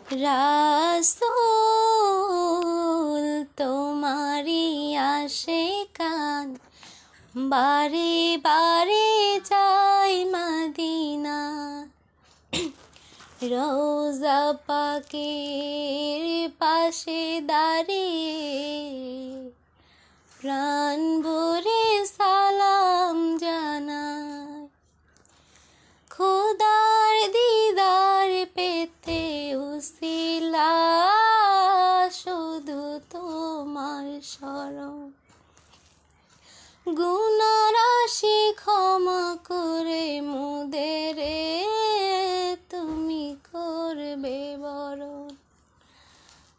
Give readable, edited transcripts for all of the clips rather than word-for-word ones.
রাসূল তোমারি আশিকান বারে বারে যাই মদিনা। রওজা পাকের পাশে দাঁড়িয়ে প্রাণ ভরে সালাম জানাই। খোদার দিদার পেতে উসিলা শুধু তোমার শরণ। গুনাহ রাশি ক্ষমা করে মোদের তুমি করবে বরণ।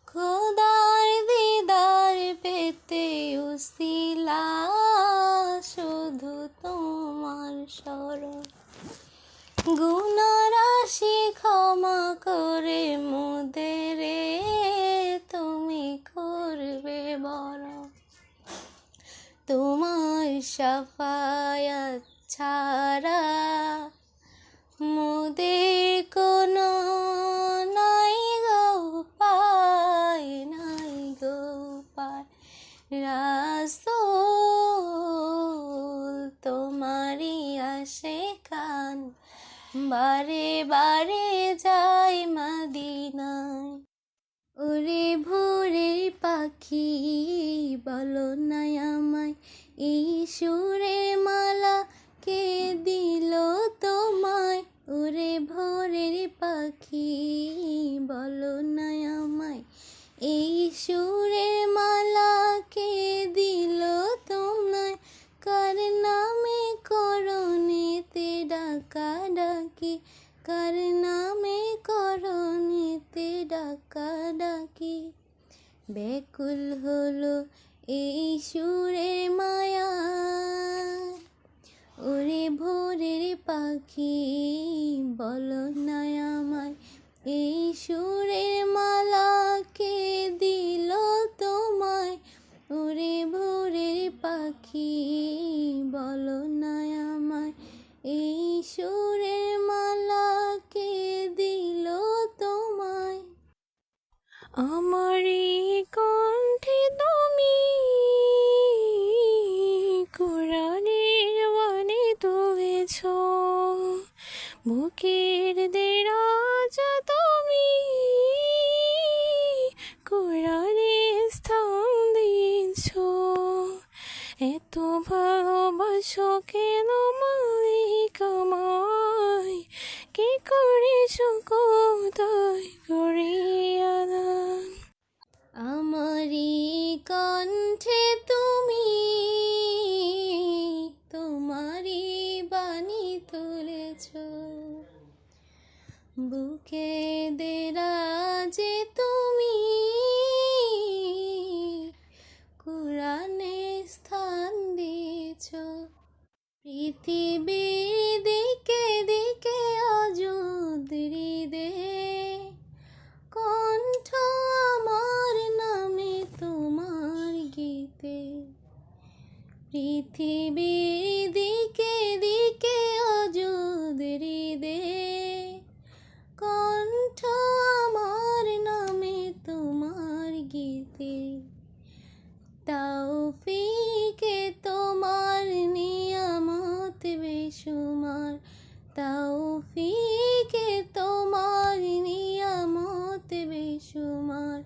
খোদার দিদার পেতে উসিলা শুধু তোমার শরণ। গুনাহ রাশি ক্ষমা করে মোদের তুমি করবে বরণ। তোমার শাফায়াত ছাড়া মোদের কোনো নাই গো উপায়, নাই গো উপায়। রাসূল তোমারি আশিকান বারে বারে যাই মদিনায়। ওরে ভোরের পাখি বলো না আমায় এই সুরের মালা কে দিল তোমায়। ওরে ভোরের পাখি বলো না আমায় এই সুরের মালা কে দিল তোমায়। কার নামে করণেতে ডাকা ডাকি, কার নামে করণেতে ডাকা ডাকি। ব্যাকুল হলো এই সুরের মায়া। ওরে ভোরের পাখি বলো না আমায় এই সুরের মালা কে দিল তোমায়। ওরে ভোরের পাখি বলো না আমায় এই সুরের মালা কে দিল তোমায়। আমারি কণ্ঠে তুমি কোরআনের বাণী তুলেছ, বুকের দেরাজা তুমি কোরআনে স্থান দিয়েছ। এত ভালোবাসো কেন মালিক আমায়, কি করেছ কোথায় করিয়া দান। আমারি কণ্ঠে তুমি তোমারি বাণী তুলেছ, বুকে দেরাজে তুমি কোরআনে স্থান দিয়েছ। পৃথিবীর দিকে দিকে অযুত হৃদে কণ্ঠ আমার নামে তোমার গীতে। পৃথিবীর দিকে দিকে অযুত হৃদে কণ্ঠ আমার নামে তোমার গীতে। তৌফিকে তোমার নিয়ামত বেশুমার, তৌফিকে তোমার নিয়ামত বেশুমার।